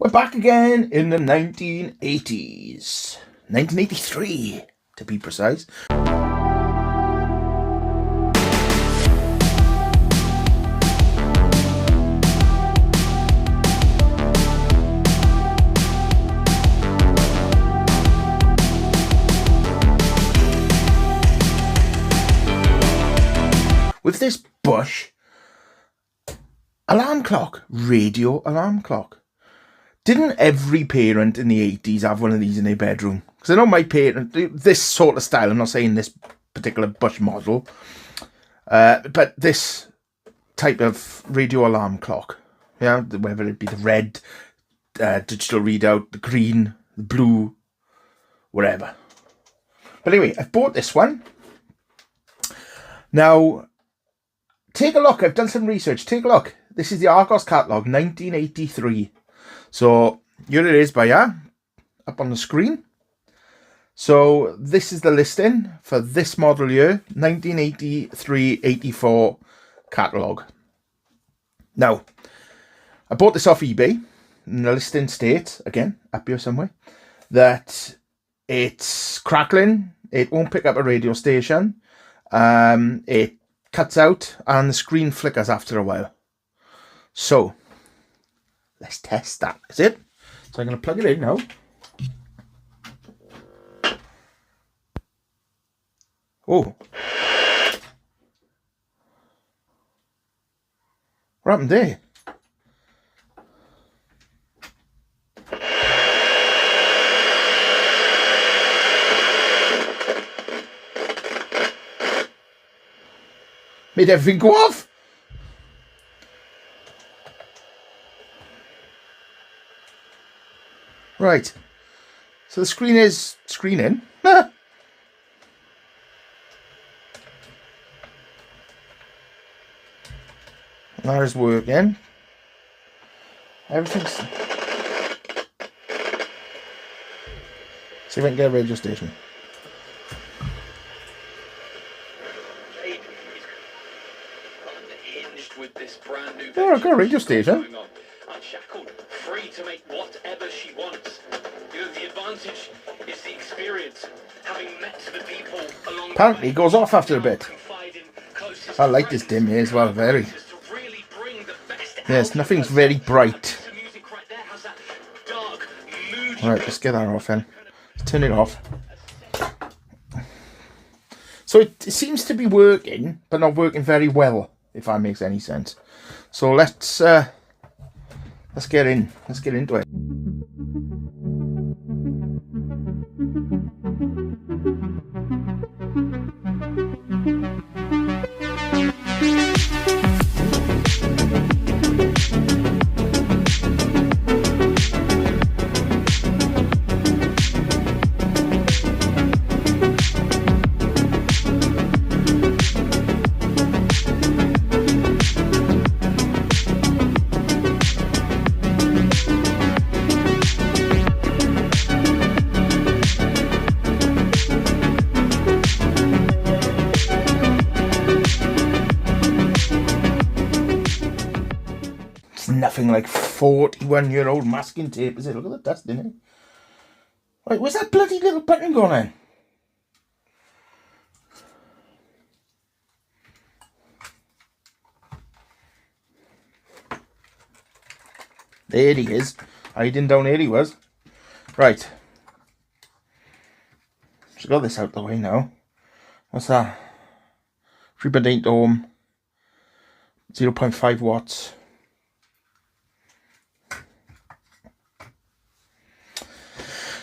We're back again in the 1980s. 1983, to be precise. With this Bush alarm clock, radio alarm clock. Didn't every parent in the 80s have one of these in their bedroom? Because I know my parent, this sort of style, I'm not saying this particular Bush model, but this type of radio alarm clock, yeah, whether it be the red digital readout, the green, the blue, whatever. But anyway, I've bought this one. Now, take a look. I've done some research. Take a look. This is the Argos catalogue, 1983. So here it is, up on the screen. So this is the listing for this model year, 1983-84 catalogue. Now, I bought this off eBay, and the listing states, again, up here somewhere, that it's crackling, it won't pick up a radio station, it cuts out, and the screen flickers after a while. So, let's test that. That's it. So I'm going to plug it in now. Oh. What happened there? Made everything go off. Right, so the screen is screening. That is working. Everything's... See if I can get a radio station. Oh, I've got a radio station. Unshackled, free to make whatever she wants. You know, the advantage is the experience, having met the people along. Apparently it goes off after a bit. I like this dim here as well, very. Yes, nothing's very bright. Right, let's get that off then. Let's turn it off. So it seems to be working, but not working very well, if that makes any sense. So let's get in. Let's get into it. Nothing like 41-year-old masking tape, is it? Look at the dust in it. Right, where's that bloody little button gone in? There he is. Hiding down here he was. Right. So got this out the way now. What's that? 3.8 ohm. 0.5 watts.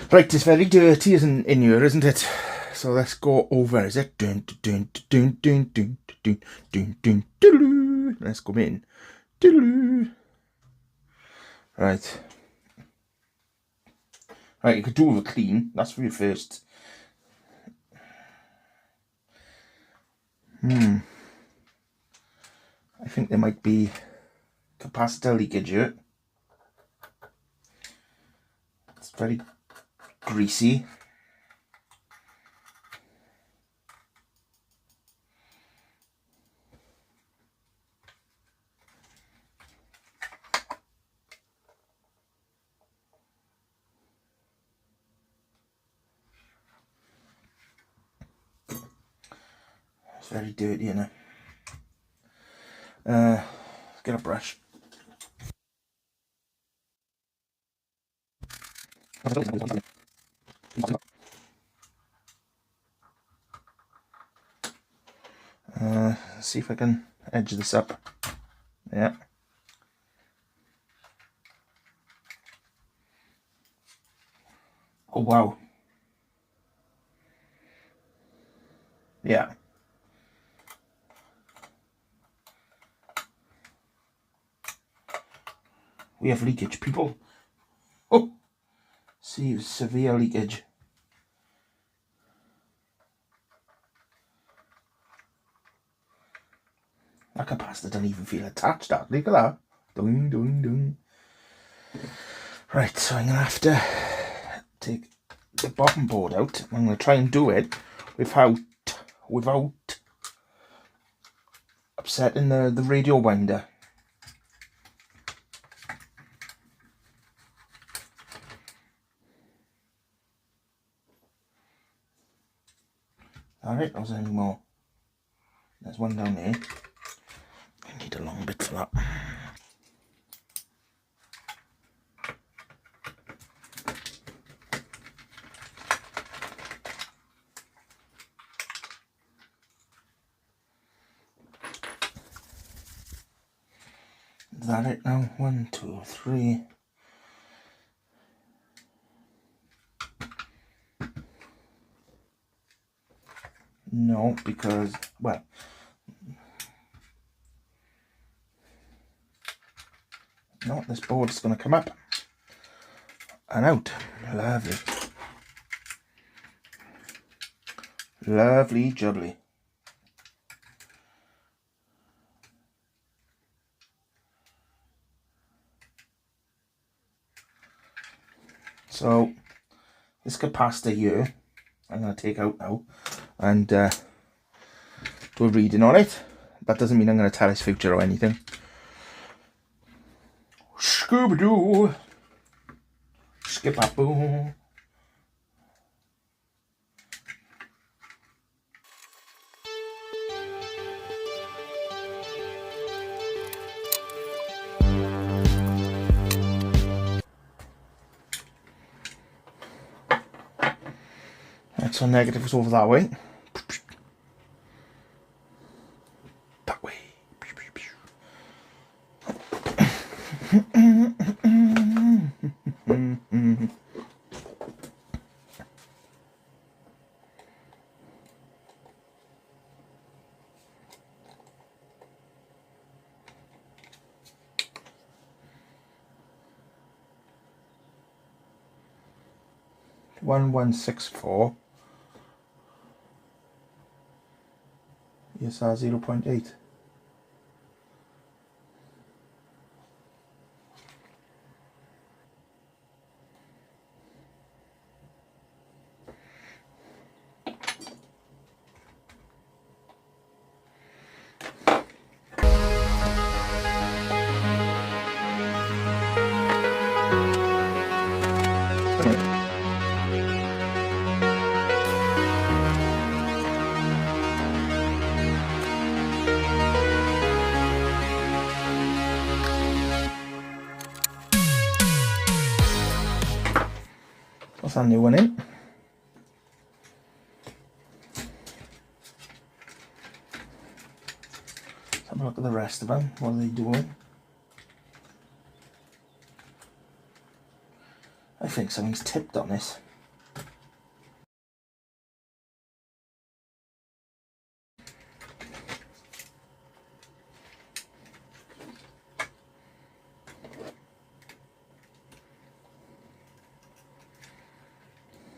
Right, it's very dirty in here, isn't it? So let's go over. Is it? Dun, dun, dun, dun, dun, dun, dun, dun, dun. Let's go in. Right. Right, you could do with a clean. That's for your first. I think there might be capacitor leakage here. It's very greasy. It's very dirty, isn't it? Get a brush. See if I can edge this up. Yeah. Oh wow. Yeah. We have leakage, people. Oh, see, severe leakage. That capacitor doesn't even feel attached. That, look at that. Ding, ding, ding. Right, so I'm gonna have to take the bottom board out. I'm gonna try and do it without upsetting the radio winder. Alright, there's any more. There's one down there. I need a long bit for that. Is that it now? 1, 2, 3. No, because, well, no, this board's going to come up and out. Lovely. Lovely jubbly. So, this capacitor here, I'm going to take out now and do a reading on it. That doesn't mean I'm going to tell its future or anything. Scooby-Doo! Skip-a-boo! Right, so negative is over that way. That way. 1164. ESR 0.8. What's that new one in? Let's have a look at the rest of them. What are they doing? I think something's tipped on this.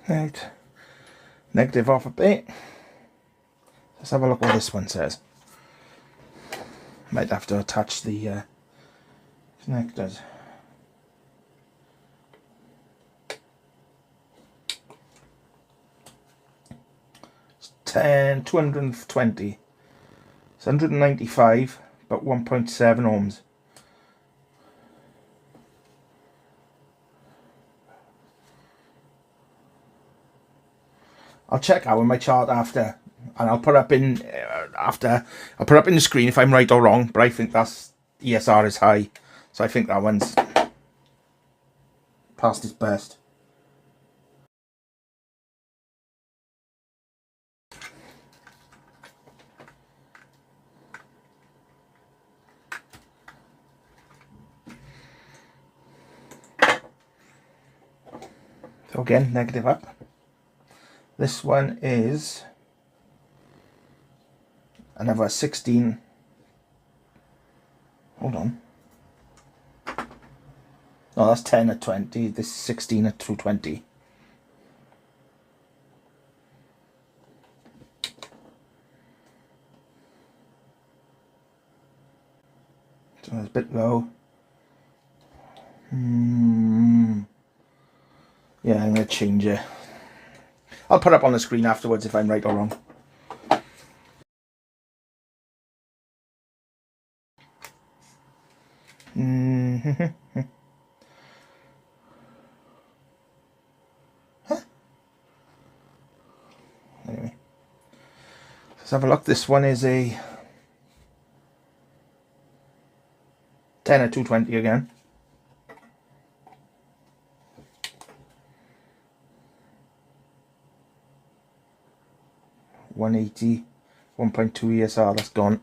Right, negative off a bit. Let's have a look what this one says. Might have to attach the connectors. It's 220. It's 195, but 1.7 ohms. I'll check out in my chart after, and I'll put up in after. I'll put up in the screen if I'm right or wrong, but I think that's ESR is high. So I think that one's past its best. So again, negative up. This one is another 16. Hold on. No, that's 10 at 20. This is 16 at 220. So it's a bit low. Yeah, I'm going to change it. I'll put up on the screen afterwards if I'm right or wrong. Huh? Anyway, let's have a look. This one is a 10 at 220 again. $180, 1.2 ESR, that's gone.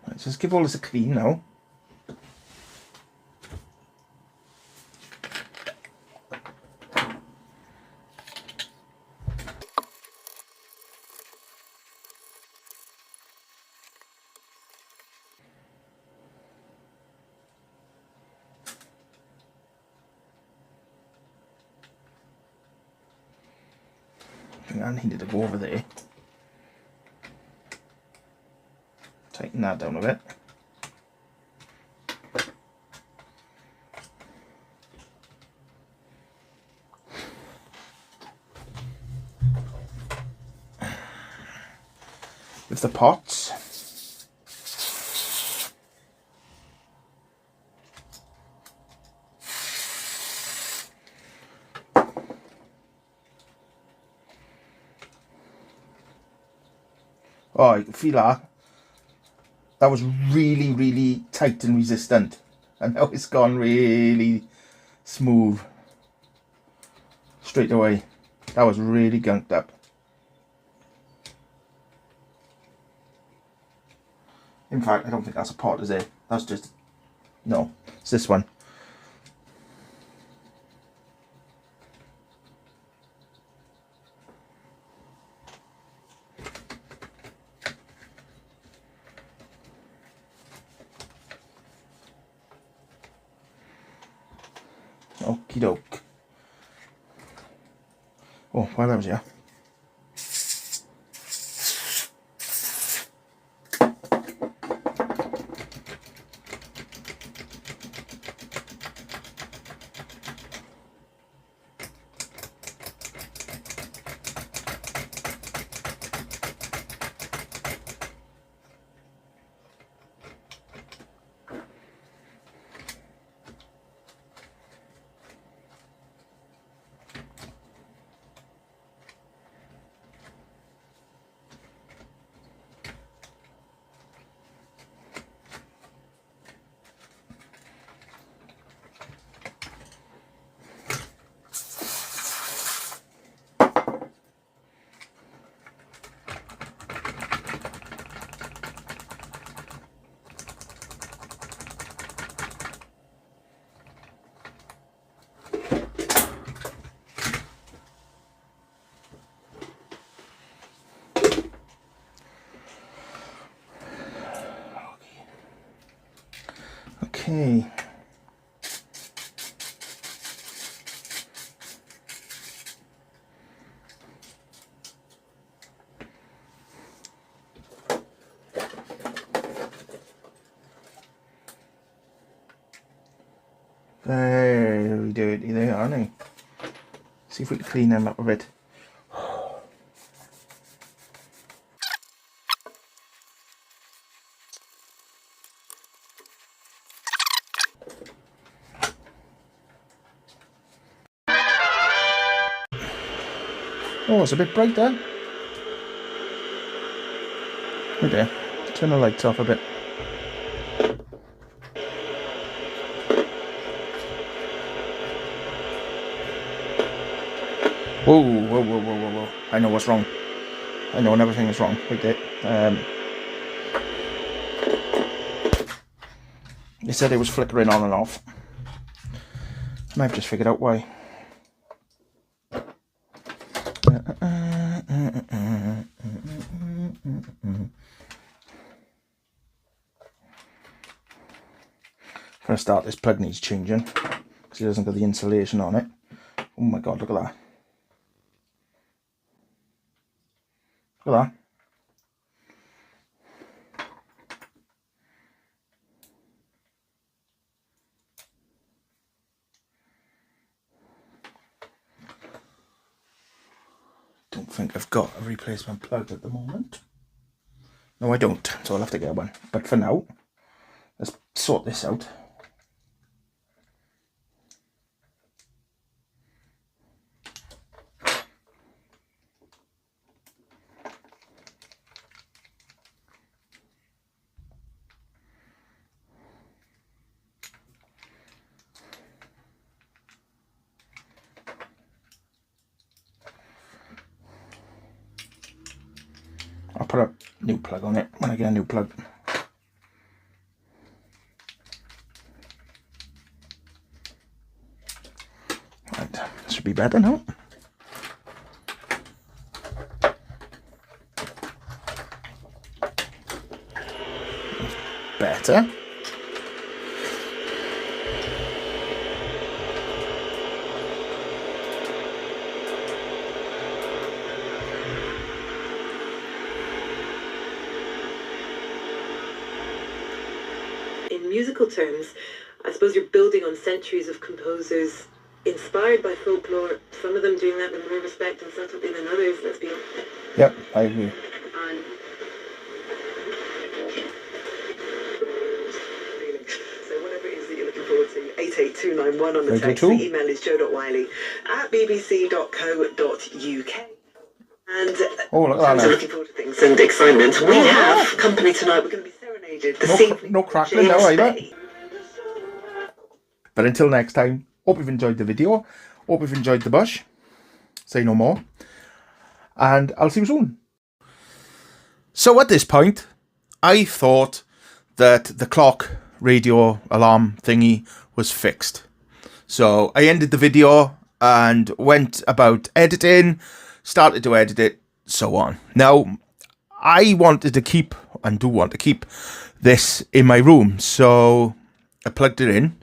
Let's just give all this a clean now. I think I needed to go over there. Tighten that down a bit. With the pots. Oh, you can feel that. That was really, really tight and resistant. And now it's gone really smooth. Straight away. That was really gunked up. In fact, I don't think that's a pot, is it? That's just... No, it's this one. Okie doke. Oh, while I was here. Okay. Very dirty they are, aren't they? See if we can clean them up a bit. Oh, it's a bit bright there. Right there. Turn the lights off a bit. Whoa, whoa, whoa, whoa, whoa, whoa. I know what's wrong. I know when everything is wrong. Right there. They said it was flickering on and off. And I've just figured out why. For a start, this plug needs changing because it hasn't got the insulation on it. Oh my god, look at that. Look at that. Don't think I've got a replacement plug at the moment. No, I don't, so I'll have to get one. But for now, let's sort this out. I'll put a new plug on it when I get a new plug. Right, this should be better now. Better. In musical terms, I suppose you're building on centuries of composers inspired by folklore, some of them doing that with more respect and subtlety than others, let's be honest. Yep, I agree. And so whatever it is that you're looking forward to, 88291 on the text. The email is joe.wiley@bbc.co.uk. And look at that. looking forward to things and excitement. We have company tonight. We're going to be serenaded this evening. No crackling now either. But until next time, hope you've enjoyed the video. Hope you've enjoyed the bush. Say no more. And I'll see you soon. So at this point, I thought that the clock radio alarm thingy was fixed. So I ended the video and went about editing, started to edit it, so on. Now, I wanted to keep, and do want to keep, this in my room. So I plugged it in.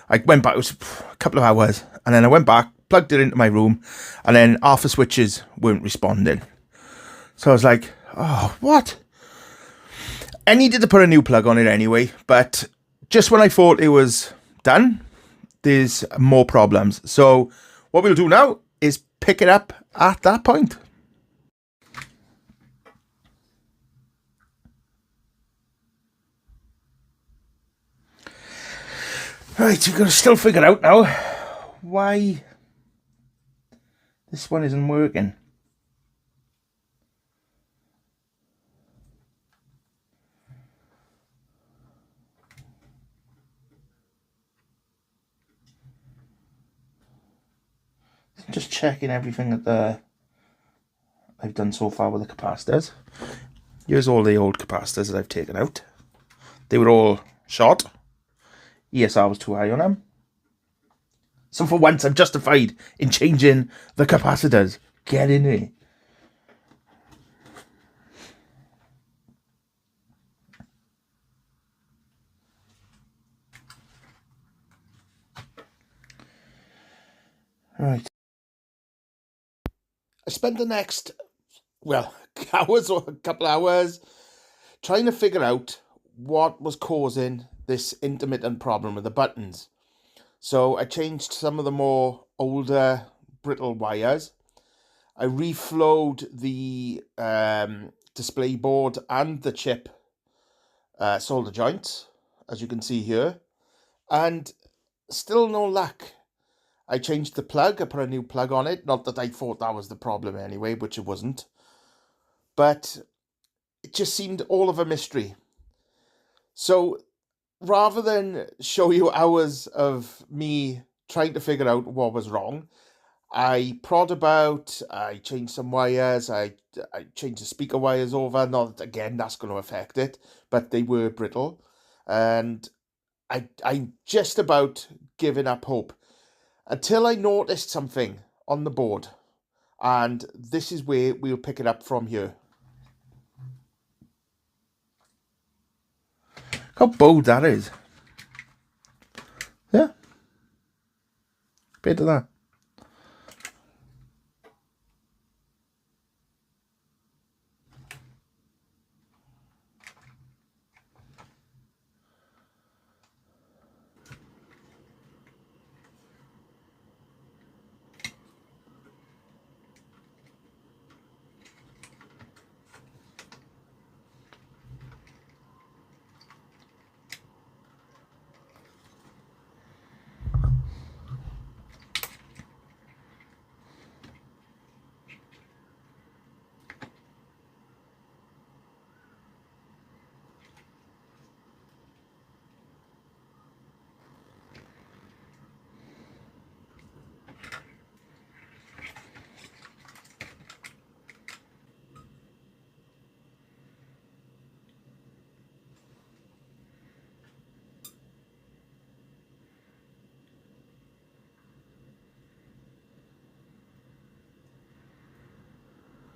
I went back, it was a couple of hours, and then I went back, plugged it into my room, and then half the switches weren't responding. So I was like, oh, what? I needed to put a new plug on it anyway, but just when I thought it was done, there's more problems. So what we'll do now is pick it up at that point. Right, we've got to still figure out now why this one isn't working. Just checking everything that I've done so far with the capacitors. Here's all the old capacitors that I've taken out. They were all short. ESR was too high on them. So for once, I'm justified in changing the capacitors. Get in there. Right. I spent the next, hours or a couple of hours trying to figure out what was causing this intermittent problem with the buttons. So I changed some of the more older brittle wires. I reflowed the display board and the chip solder joints, as you can see here, and still no luck. I changed the plug. I put a new plug on it. Not that I thought that was the problem anyway, which it wasn't. But it just seemed all of a mystery. So rather than show you hours of me trying to figure out what was wrong, I prod about, I changed some wires, I changed the speaker wires over. Not that, again, that's going to affect it, but they were brittle. And I'm just about giving up hope until I noticed something on the board. And this is where we'll pick it up from here. How bold that is. Yeah. Bit of that.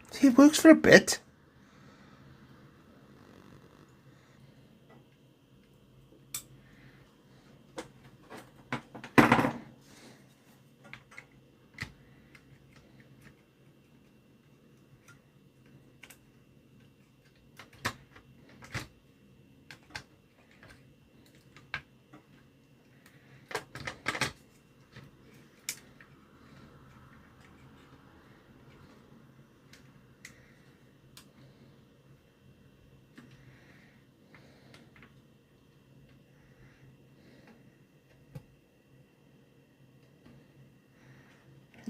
See, it works for a bit.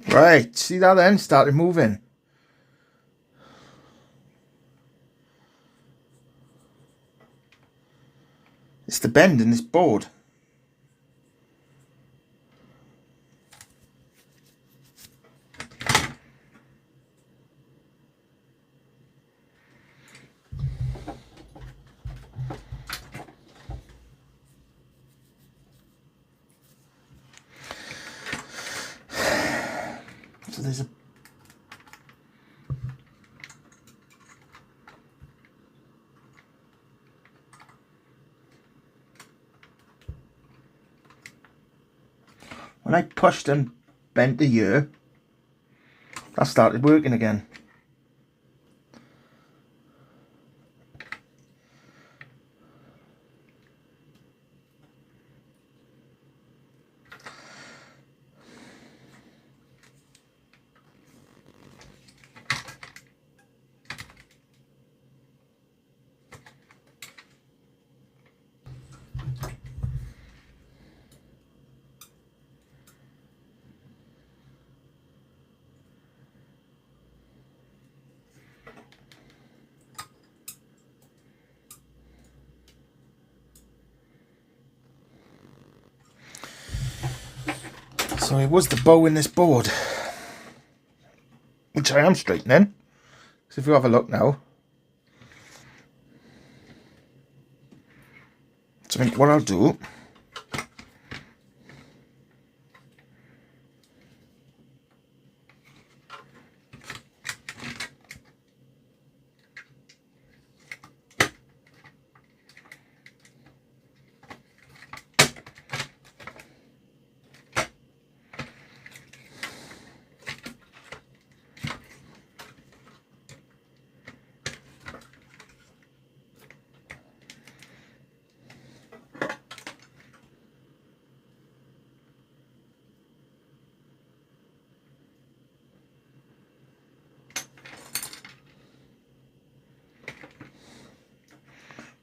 Right, see that then? Started moving. It's the bend in this board. So there's a... When I pushed and bent the ear, that started working again. So it was the bow in this board, which I am straightening. So if you have a look now, so I think what I'll do,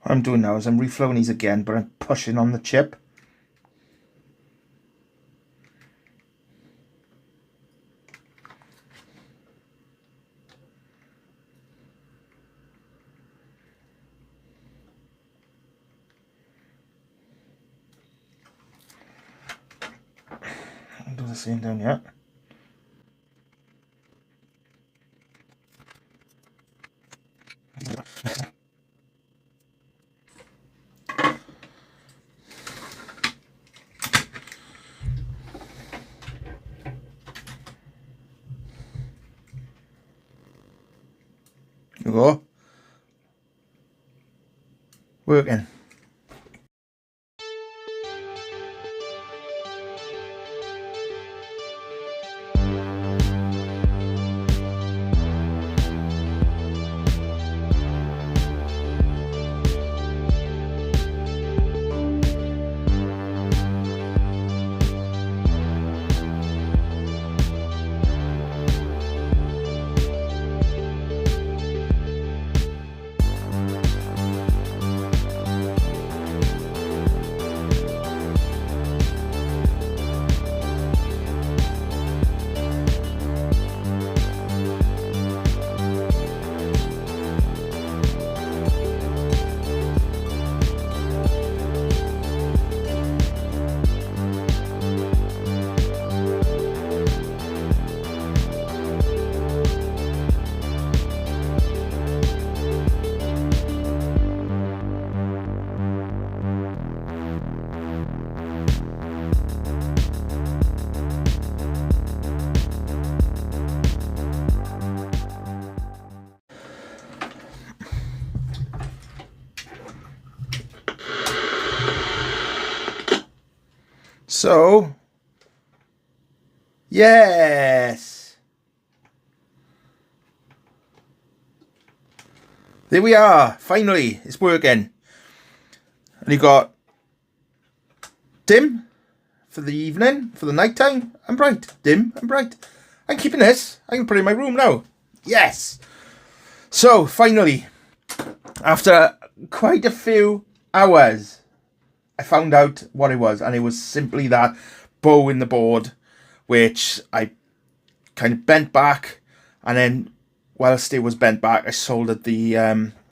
what I'm doing now is I'm reflowing these again, but I'm pushing on the chip. I'll do the same down here. There we go. Working. So, yes, there we are. Finally, it's working. And you got dim for the evening, for the night time, and bright. Dim and bright. I'm keeping this. I can put it in my room now. Yes. So, finally, after quite a few hours, I found out what it was, and it was simply that bow in the board, which I kind of bent back, and then whilst it was bent back, I soldered the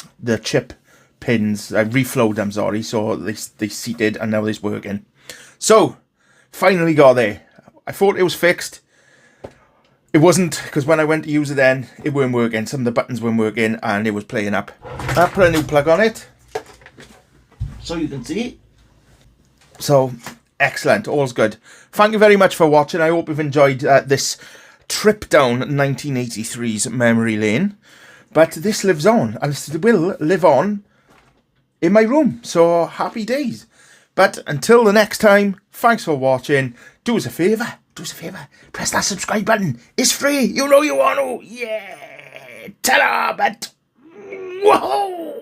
chip pins. I reflowed them, sorry, so they seated, and now it's working. So, finally got there. I thought it was fixed. It wasn't, because when I went to use it then, it weren't working. Some of the buttons weren't working, and it was playing up. I put a new plug on it, so you can see. So, excellent. All's good. Thank you very much for watching. I hope you've enjoyed this trip down 1983's memory lane. But this lives on, and it will live on in my room. So, happy days. But until the next time, thanks for watching. Do us a favour. Do us a favour. Press that subscribe button. It's free. You know you want to. Yeah. Ta-da, but... Whoa!